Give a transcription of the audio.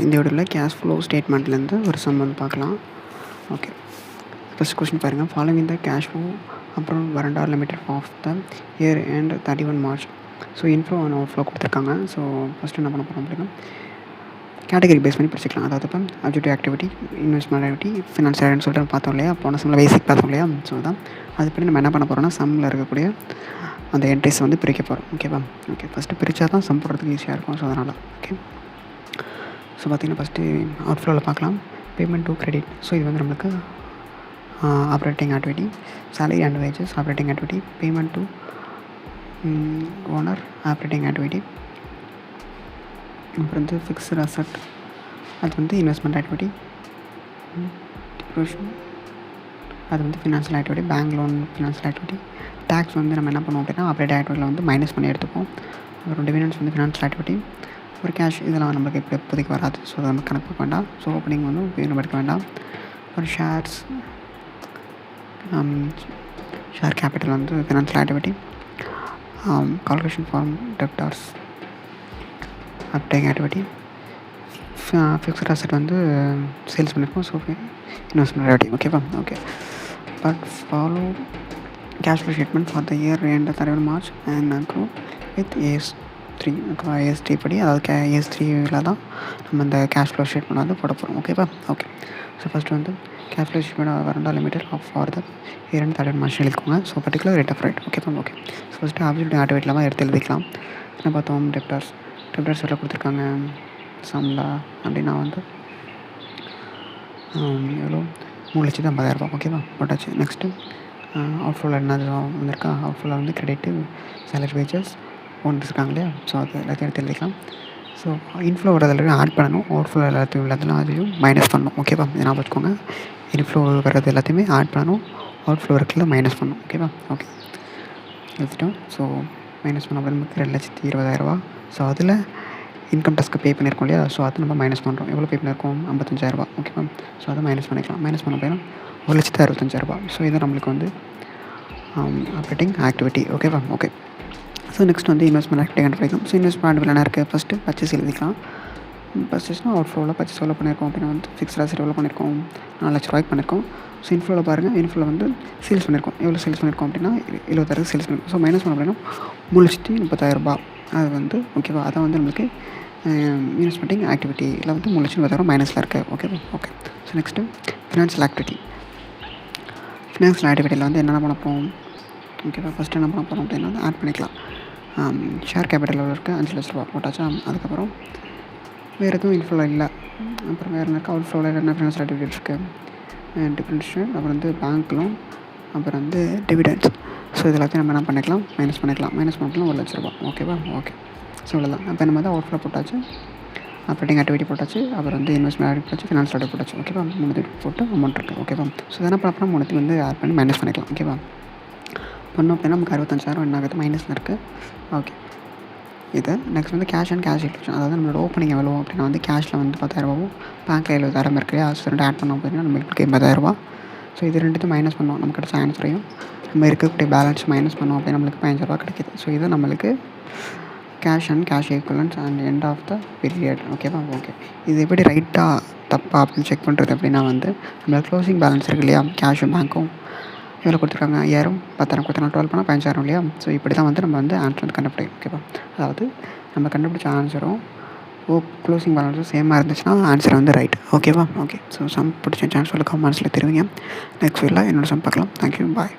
இந்த வீடியோவில் cash flow ஸ்டேட்மெண்ட்லேருந்து ஒரு சம் வந்து பார்க்கலாம். ஓகே, ஃபஸ்ட் கொஸ்டின் பாருங்கள். ஃபாலோவிங் த கேஷ் ஃப்ளோ அப்புறம் வரண்டா limited of the year and 31 March. So inflow and outflow கொடுத்துருக்காங்க. ஸோ ஃபஸ்ட்டு என்ன பண்ண போகிறோம் அப்படின்னா, கேட்டகரி பேஸ் பண்ணி பிரிச்சுக்கலாம். அதாவது இப்போ objective activity, investment activity, finance சொல்லிட்டு பார்த்தோம் இல்லையா, போன சம்மில் பேசிக் பார்த்தோம் இல்லையா. ஸோ தான் அதுபடி நம்ம என்ன பண்ண போகிறோம்னா, சம்மில் இருக்கக்கூடிய அந்த என்ட்ரிஸ் வந்து பிரிக்க போகிறோம். ஓகேவா? ஓகே, ஃபஸ்ட்டு பிரித்தா தான் சம் போடுறதுக்கு ஈஸியாக இருக்கும். ஸோ அதனால் ஓகே. ஸோ பார்த்திங்கன்னா ஃபஸ்ட்டு அவுட் ஃப்ளோவில் பார்க்கலாம். Payment to credit. ஸோ இது வந்து நம்மளுக்கு operating activity. Salary and wages operating activity. Payment to owner operating activity. அப்புறம் வந்து ஃபிக்ஸ்டு அசட், அது வந்து இன்வெஸ்ட்மெண்ட் ஆக்டிவிட்டி. டிப்ரெஷன், அது வந்து financial activity. Bank loan financial activity. Tax வந்து நம்ம என்ன பண்ணுவோம் அப்படின்னா, ஆப்ரேட்டிங் ஆக்டிவிட்டியில் வந்து மைனஸ் பண்ணி எடுத்துப்போம். அப்புறம் டிவிடெண்ட்ஸ் வந்து ஃபினான்ஷியல் ஆக்டிவிட்டி. ஒரு கேஷ், இதெல்லாம் நம்மளுக்கு இப்போதைக்கு வராது. ஸோ அதை நம்ம கணக்கு பார்க்க வேண்டாம். ஸோ ஓப்பனிங் வந்து நம்ம எடுக்க வேண்டாம். ஒரு ஷேர்ஸ், ஷேர் கேபிட்டல் வந்து financial activity. Calculation form debtors operating activity. Fixed asset வந்து சேல்ஸ் பண்ணியிருக்கோம். So investment activity. ஓகேவா? Okay. But follow cash flow statement for the year end 31 March and accrue with AS3. ஓகேவா? AS3 படி, அதாவது AS3ல தான் நம்ம இந்த கேஷ் ஃப்ளோ ஸ்டேட்மெண்ட் வந்து போட போகிறோம். ஓகேவா? ஓகே. ஸோ ஃபஸ்ட்டு வந்து கேஷ் ஃப்ளோ ஸ்டேட்மெண்ட் வரண்டா limited of for the year end 31 March எழுதிக்கோங்க. So particular rate of right. ஓகேவா? ஓகே. ஸோ ஃபஸ்ட்டு ஆப்ஜெக்ட் ஆக்டிவிட்டியில் தான் எடுத்து எழுதிக்கலாம். என்ன பார்த்தோம்? டெப்டார்ஸ் எவ்வளோ கொடுத்துருக்காங்க சம்மில் அப்படின்னா வந்து எவ்வளோ, 3,50,000. ஓகேவா? போட்டாச்சு. நெக்ஸ்ட்டு அவுட் ஃப்ளோவில் என்னது வந்திருக்கா? அவுட் ஃப்ளோவில் வந்து கிரெடிட்டு, சேலரி, வேஜஸ், ஓனர்ஸ் இருக்காங்க இல்லையா. ஸோ அது எல்லாத்தையும் எடுத்து எழுதிக்கலாம். ஸோ இன்ஃப்ளோ வரதில் ஆட் பண்ணணும், அவுட் ஃப்ளோ எல்லாத்தையும் அதையும் மைனஸ் பண்ணணும். ஓகேவா? ஞாபகம் வச்சுக்கோங்க. இன்ஃப்ளோ வர்றது எல்லாத்தையுமே ஆட் பண்ணணும், அவுட் ஃப்ளோ இருக்கிறதுல மைனஸ் பண்ணணும். ஓகேவா? ஓகே, எழுதிட்டோம். ஸோ மைனஸ் பண்ண அப்புறம் நமக்கு 2,20,000. ஸோ அதில் இன்கம் டேக்ஸ்க்கு பே பண்ணியிருக்கோம் இல்லையா. ஸோ அதை நம்ம மைனஸ் பண்ணுறோம். எவ்வளோ பே பண்ணியிருக்கோம்? 55,000. ஓகேவா? ஸோ அதை மைனஸ் பண்ணிக்கலாம். மைனஸ் பண்ண போயிடும் 1,65,000. ஸோ இது நம்மளுக்கு வந்து ஆப்ரேட்டிங் ஆக்டிவிட்டி. ஓகேவா? ஓகே. ஸோ நெக்ஸ்ட் வந்து இன்வெஸ்ட்மெண்ட் ஆக்டிவிட்டி கண்டுபிடிக்கும். ஸோ இன்வெஸ்ட்மெண்ட் ஆக்டிவிட்டி என்ன இருக்குது? ஃபஸ்ட்டு பர்ச்சேஸ் எழுதிக்கலாம். பர்ச்சேஸ்னால் அவுட் ஃப்ளோவில் பர்ச்சேஸ் எவ்வளோ பண்ணியிருக்கோம் அப்படின்னா வந்து ஃபிக்ஸ்ட் அசட் எவ்வளோ பண்ணியிருக்கோம்? 4,00,000 பண்ணியிருக்கோம். ஸோ இன்ஃப்ளோவில் பாருங்கள், இன்ஃப்ளோவில் வந்து சேல்ஸ் பண்ணியிருக்கோம். எவ்வளோ சேல்ஸ் பண்ணியிருக்கோம் அப்படின்னா 70,000 சேல்ஸ் பண்ணியிருக்கோம். ஸோ மைனஸ் பண்ண அப்படின்னா 3,30,000. அது வந்து ஓகேவா? அதான் வந்து நம்மளுக்கு இன்வெஸ்ட்மெண்டிங் ஆக்டிவிட்டியில் வந்து 3,30,000 மைனஸில் இருக்குது. ஓகேவா? Okay. So next financial activity. Financial ஆக்டிவிட்டியில் வந்து என்னென்ன பண்ண போகிறோம்? ஓகேவா? ஃபஸ்ட்டு என்ன பண்ண போகிறோம் அப்படின்னா வந்து ஆட் பண்ணிக்கலாம். ஷேர் கேபிட்டல் எவ்வளோ இருக்குது? 5,00,000 போட்டாச்சா. அதுக்கப்புறம் வேறு எதுவும் இன்ஃப்ளோ இல்லை. அப்புறம் வேறு என்ன இருக்குது? அவுட் ஃப்ளோவில் என்ன ஃபினான்ஷியல் ஆக்டிவிட்டி இருக்குது? டிஃப்ரென்ஷியல், அப்புறம் வந்து பேங்க் லோன், அப்புறம் வந்து டிவிடெண்ட்ஸ். ஸோ இது எல்லாத்தையும் நம்ம என்ன பண்ணிக்கலாம்? மைனஸ் பண்ணிக்கலாம். மைனஸ் பண்ணலாம் 1,00,000. ஓகேவா? ஓகே. ஸோ இவ்வளோதான். அப்போ நம்ம தான் அவுட் ஃப்ளோ போட்டாச்சு, ஆப்ரேட்டிங் ஆக்டிவிட்டி போட்டாச்சு, அப்புறம் வந்து இன்வெஸ்ட்மெண்ட் ஆக்டிவிட்டி போட்டாச்சு, ஃபினான்ஷியல் ஆக்டிவிட்டி போட்டாச்சு. ஓகேவா? 3 போட்டு அமௌண்ட் இருக்குது. ஓகேவா? ஸோ என்ன பண்ணலாம்? 3 வந்து ஆட் பண்ணி மைனஸ் பண்ணிக்கலாம். ஓகேவா? பண்ணோம் அப்படின்னா நமக்கு 65,000 என்ன ஆகுது? மைனஸில் இருக்குது. ஓகே. இது நெக்ஸ்ட் வந்து கேஷ் அண்ட் கேஷ் ஈக்குவேஷன். அதாவது நம்மளோட ஓப்பனிங் எவ்வளோ அப்படின்னா வந்து கேஷில் வந்து 10,000, பேங்க்கில் 70,000 இருக்குது. அது ரெண்டு ஆட் பண்ணோம் அப்படின்னா நம்மளுக்கு 80,000. ஸோ இது ரெண்டுத்தையும் மைனஸ் பண்ணோம், நமக்கு கிடைச்ச ஆன்சரையும் நம்ம இருக்கக்கூடிய பேலன்ஸ் மைனஸ் பண்ணோம் அப்படின்னா நம்மளுக்கு 15,000 கிடைக்கிது. ஸோ இது நம்மளுக்கு cash and cash equivalents and end of the period. ஓகேவா? ஓகே. இது எப்படி ரைட்டாக தப்பா அப்படின்னு செக் பண்ணுறது அப்படின்னா வந்து நம்மளுக்கு க்ளோசிங் பேலன்ஸ் இருக்குது இல்லையா, கேஷும் பேங்க்கும் எவ்வளோ கொடுத்துருக்காங்க? 5,000, 10,000 கொடுத்தா 12 பண்ணால் 15,000 இல்லையா. ஸோ இப்படி தான் வந்து நம்ம வந்து ஆன்சர் வந்து கண்டுபிடிக்கும். ஓகேவா? அதாவது நம்ம கண்டுபிடிச்ச ஆன்சரும் க்ளோசிங் பேலன்ஸும் சேமாக இருந்துச்சுன்னா ஆன்சர் வந்து ரைட். ஓகேவா? ஓகே. ஸோ சம் பிடிச்ச சான்ஸ் கமெண்ட்ஸில் தெரிவிங்க. நெக்ஸ்ட் வீடியோவில் என்னோட சம் பார்க்கலாம். தேங்க்யூ. பாய்.